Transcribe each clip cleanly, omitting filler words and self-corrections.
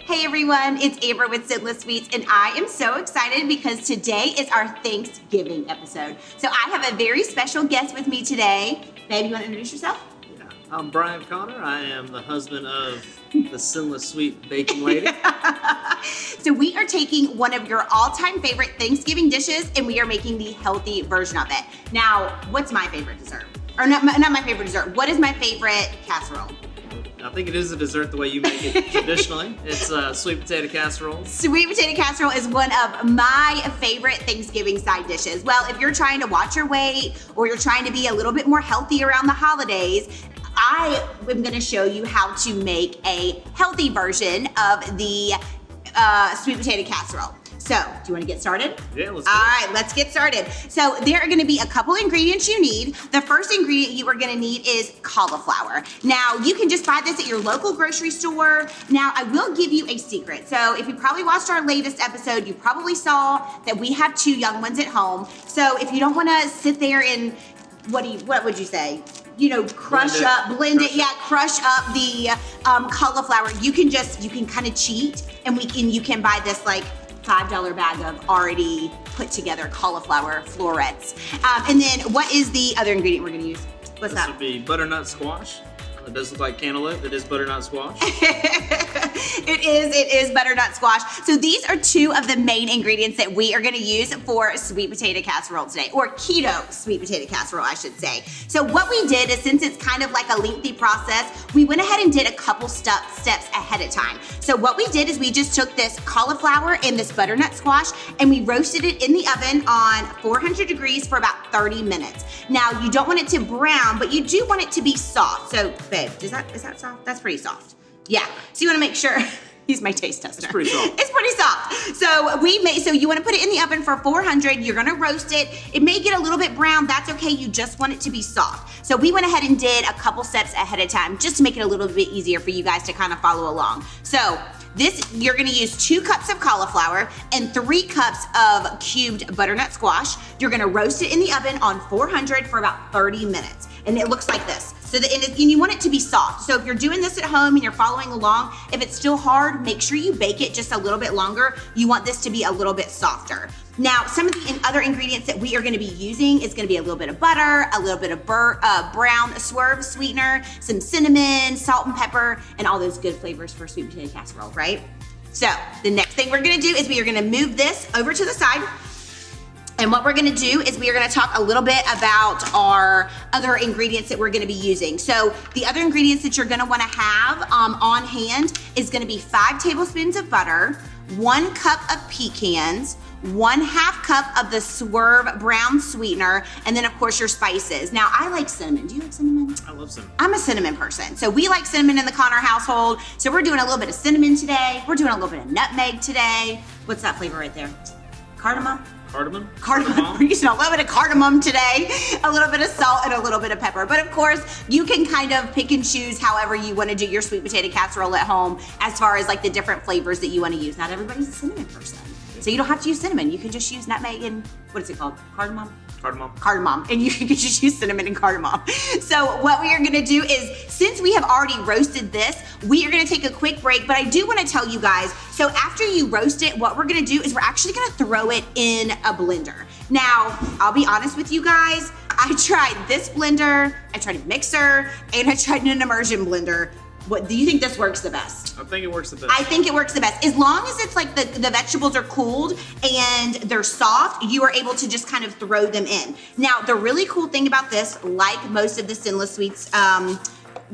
Hey everyone, it's Amber with Sinless Sweets, and I am so excited because today is our Thanksgiving episode. So I have a very special guest with me today. Babe, you want to introduce yourself? Yeah, I'm Bryan Connor. I am the husband of the Sinless Sweet baking lady. So we are taking one of your all-time favorite Thanksgiving dishes, and we are making the healthy version of it. Now, what's my favorite dessert? Or not my favorite dessert. What is my favorite casserole? I think it is a dessert the way you make it traditionally. It's sweet potato casserole. Sweet potato casserole is one of my favorite Thanksgiving side dishes. Well, if you're trying to watch your weight or you're trying to be a little bit more healthy around the holidays, I am gonna show you how to make a healthy version of the sweet potato casserole. So, do you want to get started? Yeah, let's do it. All right, let's get started. So, there are going to be a couple ingredients you need. The first ingredient you are going to need is cauliflower. Now, you can just buy this at your local grocery store. Now, I will give you a secret. So, if you probably watched our latest episode, you probably saw that we have 2 young ones at home. So, if you don't want to sit there and, what would you say? Crush up the cauliflower. You can kind of cheat, and you can buy this like $5 bag of already put together cauliflower florets. And then what is the other ingredient we're gonna use? What's that? This would be butternut squash. It does look like cantaloupe. It is butternut squash. It is butternut squash. So these are 2 of the main ingredients that we are gonna use for sweet potato casserole today, or keto sweet potato casserole, I should say. So what we did is, since it's kind of like a lengthy process, we went ahead and did a couple steps ahead of time. So what we did is we just took this cauliflower and this butternut squash and we roasted it in the oven on 400 degrees for about 30 minutes. Now, you don't want it to brown, but you do want it to be soft. So, babe, is that soft? That's pretty soft. Yeah, so you wanna make sure, he's my taste tester. It's pretty soft. It's pretty soft. So you wanna put it in the oven for 400, you're gonna roast it. It may get a little bit brown, that's okay, you just want it to be soft. So we went ahead and did a couple steps ahead of time just to make it a little bit easier for you guys to kind of follow along. So you're gonna use 2 cups of cauliflower and 3 cups of cubed butternut squash. You're gonna roast it in the oven on 400 for about 30 minutes. And it looks like this. And you want it to be soft. So if you're doing this at home and you're following along, if it's still hard, make sure you bake it just a little bit longer. You want this to be a little bit softer. Now, some of the other ingredients that we are gonna be using is gonna be a little bit of butter, a little bit of brown swerve sweetener, some cinnamon, salt and pepper, and all those good flavors for sweet potato casserole, right? So the next thing we're gonna do is we are gonna move this over to the side. And what we're gonna do is we are gonna talk a little bit about our other ingredients that we're gonna be using. So the other ingredients that you're gonna wanna have on hand is gonna be 5 tablespoons of butter, 1 cup of pecans, 1/2 cup of the swerve brown sweetener, and then of course your spices. Now, I like cinnamon. Do you like cinnamon? I love cinnamon. I'm a cinnamon person. So we like cinnamon in the Connor household. So we're doing a little bit of cinnamon today. We're doing a little bit of nutmeg today. What's that flavor right there? Cardamom? Cardamom. We're using a little bit of cardamom today, a little bit of salt, and a little bit of pepper. But of course, you can kind of pick and choose however you want to do your sweet potato casserole at home as far as like the different flavors that you want to use. Not everybody's a cinnamon person. So you don't have to use cinnamon. You can just use nutmeg and, what is it called? Cardamom? Cardamom, and you can just use cinnamon and cardamom. So what we are gonna do is, since we have already roasted this, we are gonna take a quick break, but I do wanna tell you guys, so after you roast it, what we're gonna do is we're actually gonna throw it in a blender. Now, I'll be honest with you guys, I tried this blender, I tried a mixer, and I tried an immersion blender. What do you think this works the best? I think it works the best. I think it works the best. As long as it's like the vegetables are cooled and they're soft, you are able to just kind of throw them in. Now, the really cool thing about this, like most of the Sinless Sweets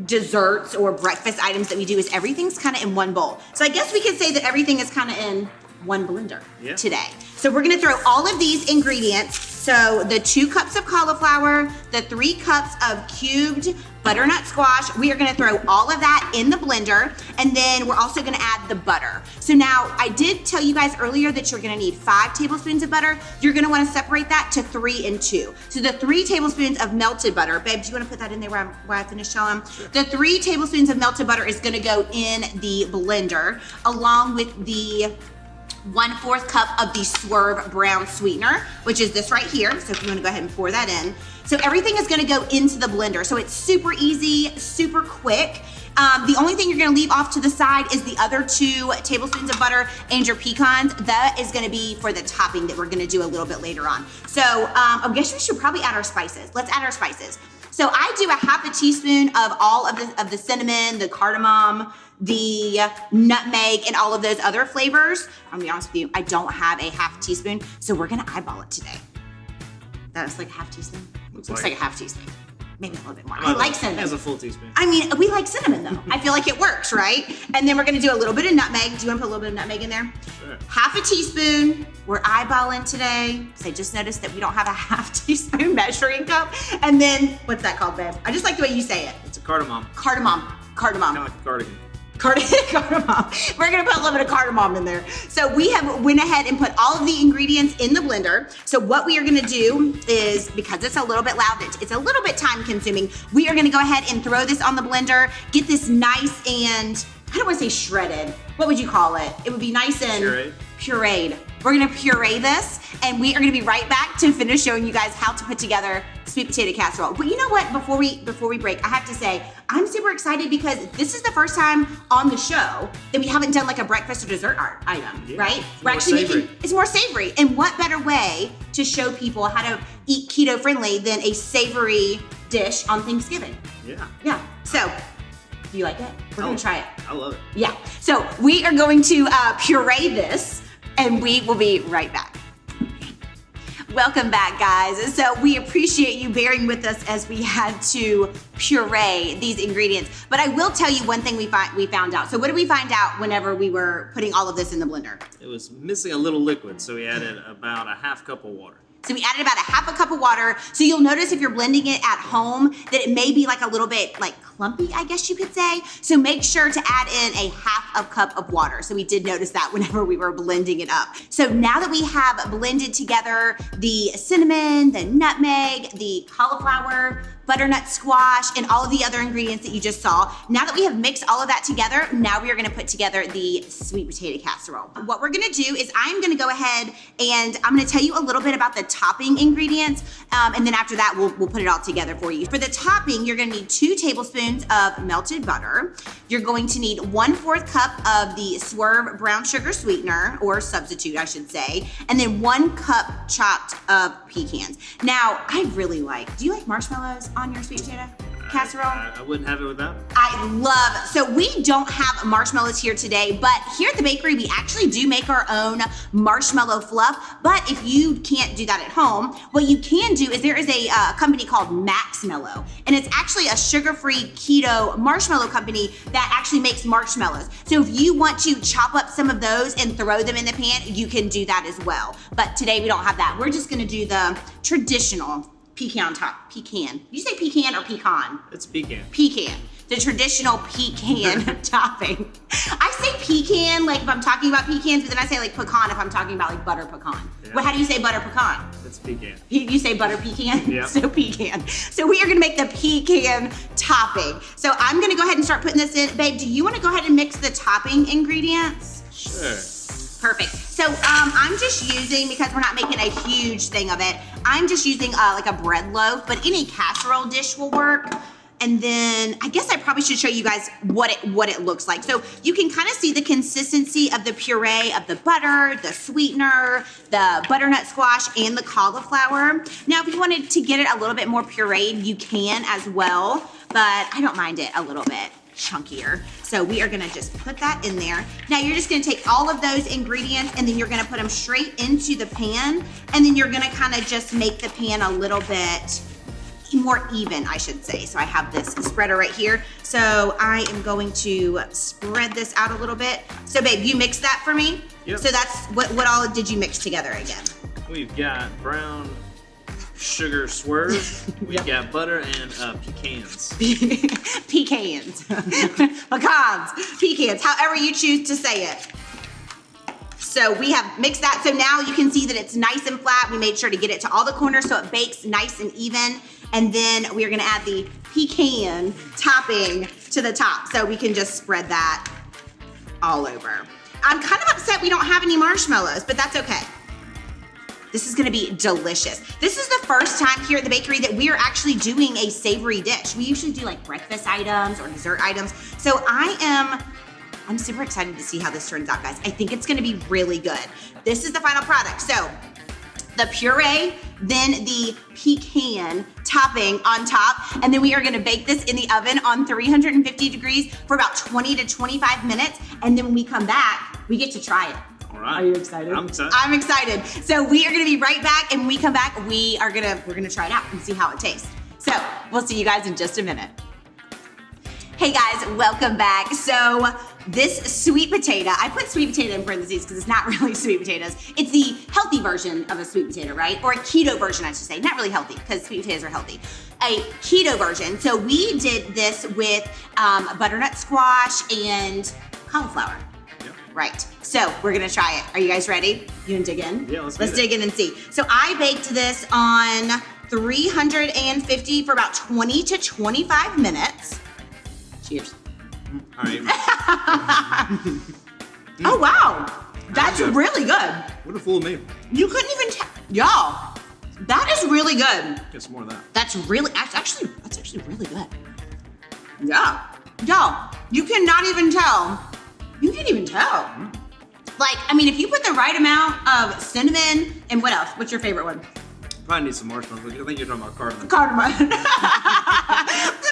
desserts or breakfast items that we do, is everything's kind of in one bowl. So I guess we could say that everything is kind of in one blender today. So we're gonna throw all of these ingredients. So the 2 cups of cauliflower, the 3 cups of cubed butternut squash, we are gonna throw all of that in the blender, and then we're also gonna add the butter. So now, I did tell you guys earlier that you're gonna need 5 tablespoons of butter. You're gonna wanna separate that to 3 and 2. So the 3 tablespoons of melted butter, babe, do you wanna put that in there while I finish telling them? Sure. The 3 tablespoons of melted butter is gonna go in the blender, along with the 1/4 cup of the swerve brown sweetener, which is this right here. So if you wanna go ahead and pour that in. So everything is gonna go into the blender. So it's super easy, super quick. The only thing you're gonna leave off to the side is the other 2 tablespoons of butter and your pecans. That is gonna be for the topping that we're gonna do a little bit later on. So I guess we should probably add our spices. Let's add our spices. So I do a half a teaspoon of all of the cinnamon, the cardamom, the nutmeg, and all of those other flavors. I'll be honest with you, I don't have a half teaspoon, so we're gonna eyeball it today. That's like a half teaspoon? Looks like a half teaspoon. Maybe a little bit more. I like cinnamon. It has a full teaspoon. I mean, we like cinnamon though. I feel like it works, right? And then we're gonna do a little bit of nutmeg. Do you wanna put a little bit of nutmeg in there? Sure. Half a teaspoon. We're eyeballing today. So I just noticed that we don't have a half teaspoon measuring cup. And then, what's that called, babe? I just like the way you say it. It's a cardamom. Cardamom. Kind of like a cardigan. Cardamom. We're gonna put a little bit of cardamom in there. So we have went ahead and put all of the ingredients in the blender. So what we are gonna do is, because it's a little bit loud, it's a little bit time consuming, we are gonna go ahead and throw this on the blender, get this nice and, I don't wanna say shredded. What would you call it? It would be nice and pureed. We're gonna puree this, and we are gonna be right back to finish showing you guys how to put together sweet potato casserole. But you know what, before we break, I have to say, I'm super excited because this is the first time on the show that we haven't done like a breakfast or dessert item, right? We're actually making, it's more savory. And what better way to show people how to eat keto friendly than a savory dish on Thanksgiving? Yeah, so, do you like it? We're gonna try it. I love it. Yeah, so we are going to puree this, and we will be right back. Welcome back, guys. So we appreciate you bearing with us as we had to puree these ingredients. But I will tell you one thing we found out. So what did we find out whenever we were putting all of this in the blender? It was missing a little liquid, so we added about a half cup of water. So we added about a half a cup of water. So you'll notice if you're blending it at home that it may be like a little bit like clumpy, I guess you could say. So make sure to add in a half a cup of water. So we did notice that whenever we were blending it up. So now that we have blended together the cinnamon, the nutmeg, the cauliflower, butternut squash, and all of the other ingredients that you just saw. Now that we have mixed all of that together, now we are gonna put together the sweet potato casserole. What we're gonna do is I'm gonna go ahead and I'm gonna tell you a little bit about the topping ingredients, and then after that, we'll put it all together for you. For the topping, you're gonna need 2 tablespoons of melted butter. You're going to need 1/4 cup of the Swerve brown sugar sweetener, or substitute, I should say, and then 1 cup chopped of pecans. Now, I really do you like marshmallows on your sweet potato casserole? I wouldn't have it without. So we don't have marshmallows here today, but here at the bakery, we actually do make our own marshmallow fluff. But if you can't do that at home, what you can do is there is a company called Maxmellow, and it's actually a sugar-free keto marshmallow company that actually makes marshmallows. So if you want to chop up some of those and throw them in the pan, you can do that as well. But today we don't have that. We're just gonna do the traditional pecan top. Pecan. You say pecan or pecan? It's pecan. Pecan. The traditional pecan topping. I say pecan like if I'm talking about pecans, but then I say like pecan if I'm talking about like butter pecan. Yeah. Well, how do you say butter pecan? It's pecan. You say butter pecan? Yeah. So pecan. So we are gonna make the pecan topping. So I'm gonna go ahead and start putting this in. Babe, do you wanna go ahead and mix the topping ingredients? Sure. Perfect. So I'm just using, because we're not making a huge thing of it, I'm just using like a bread loaf, but any casserole dish will work. And then I guess I probably should show you guys what it looks like. So you can kind of see the consistency of the puree of the butter, the sweetener, the butternut squash, and the cauliflower. Now, if you wanted to get it a little bit more pureed, you can as well, but I don't mind it a little bit chunkier. So we are gonna just put that in there. Now you're just gonna take all of those ingredients and then you're gonna put them straight into the pan, and then you're gonna kind of just make the pan a little bit more even, I should say. So I have this spreader right here. So I am going to spread this out a little bit. So babe, you mix that for me? Yep. So that's, what all did you mix together again? We've got brown sugar Swerve, we've got butter and pecans. Pecans. Pecans. Pecans, however you choose to say it. So we have mixed that. So now you can see that it's nice and flat. We made sure to get it to all the corners so it bakes nice and even. And then we're gonna add the pecan topping to the top. So we can just spread that all over. I'm kind of upset we don't have any marshmallows, but that's okay. This is gonna be delicious. This is the first time here at the bakery that we are actually doing a savory dish. We usually do like breakfast items or dessert items. So I'm super excited to see how this turns out, guys. I think it's gonna be really good. This is the final product. So the puree, then the pecan topping on top, and then we are gonna bake this in the oven on 350 degrees for about 20 to 25 minutes, and then when we come back, we get to try it. All right. Are you excited? I'm excited. I'm excited. So we are gonna be right back, and when we come back, we're gonna try it out and see how it tastes. So we'll see you guys in just a minute. Hey guys, welcome back. So this sweet potato, I put sweet potato in parentheses because it's not really sweet potatoes. It's the healthy version of a sweet potato, right? Or a keto version, I should say. Not really healthy because sweet potatoes are healthy. A keto version. So we did this with butternut squash and cauliflower. Yep. Right. So we're gonna try it. Are you guys ready? You gonna dig in? Yeah, let's dig in and see. So I baked this on 350 for about 20 to 25 minutes. Cheers. All right. Oh wow, that's good. really good. What a fool me. You couldn't even tell, y'all. That is really good. Get some more of that. That's actually really good. Yeah, y'all. You cannot even tell. You can't even tell. Like, I mean, if you put the right amount of cinnamon and what else? What's your favorite one? Probably need some marshmallows. I think you're talking about cardamom. Cardamom.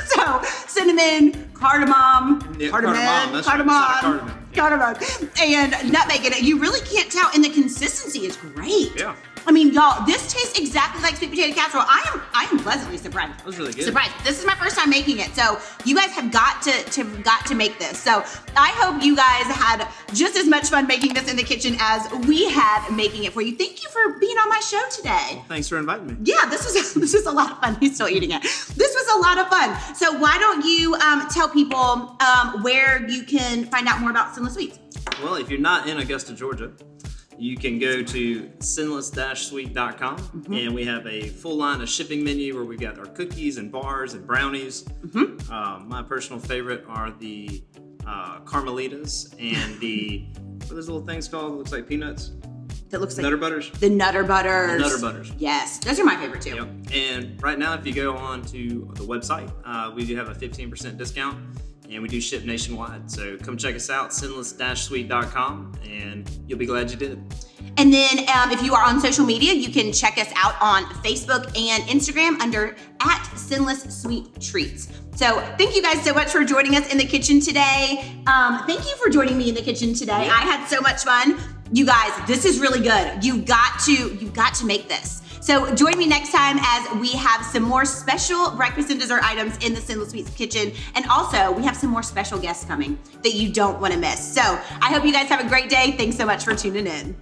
So cinnamon, cardamom, Yeah, cardamom, that's right. It's not a cardamom. cardamom, and nutmeg in it. You really can't tell, and the consistency is great. Yeah. I mean, y'all, this tastes exactly like sweet potato casserole. I am pleasantly surprised. That was really good. Surprised. This is my first time making it, so you guys have got to make this. So I hope you guys had just as much fun making this in the kitchen as we had making it for you. Thank you for being on my show today. Thanks for inviting me. Yeah, this was a lot of fun. He's still eating it. This was a lot of fun. So why don't you tell people where you can find out more about Sinless Sweets? Well, if you're not in Augusta, Georgia, you can go to sinless-sweet.com, and we have a full line of shipping menu where we got our cookies and bars and brownies. My personal favorite are the Carmelitas and what are those little things called? It looks like peanuts. That looks like Nutter Butters. the Nutter Butters. The Nutter Butters. Yes, those are my favorite too. Yep. And right now, if you go on to the website, we do have a 15% discount, and we do ship nationwide. So come check us out, sinless-sweet.com, and you'll be glad you did. And then if you are on social media, you can check us out on Facebook and Instagram under @SinlessSweetTreats. So thank you guys so much for joining us in the kitchen today. Thank you for joining me in the kitchen today. Yeah. I had so much fun. You guys, this is really good. You've got to make this. So join me next time as we have some more special breakfast and dessert items in the Sinless Sweets kitchen. And also, we have some more special guests coming that you don't want to miss. So I hope you guys have a great day. Thanks so much for tuning in.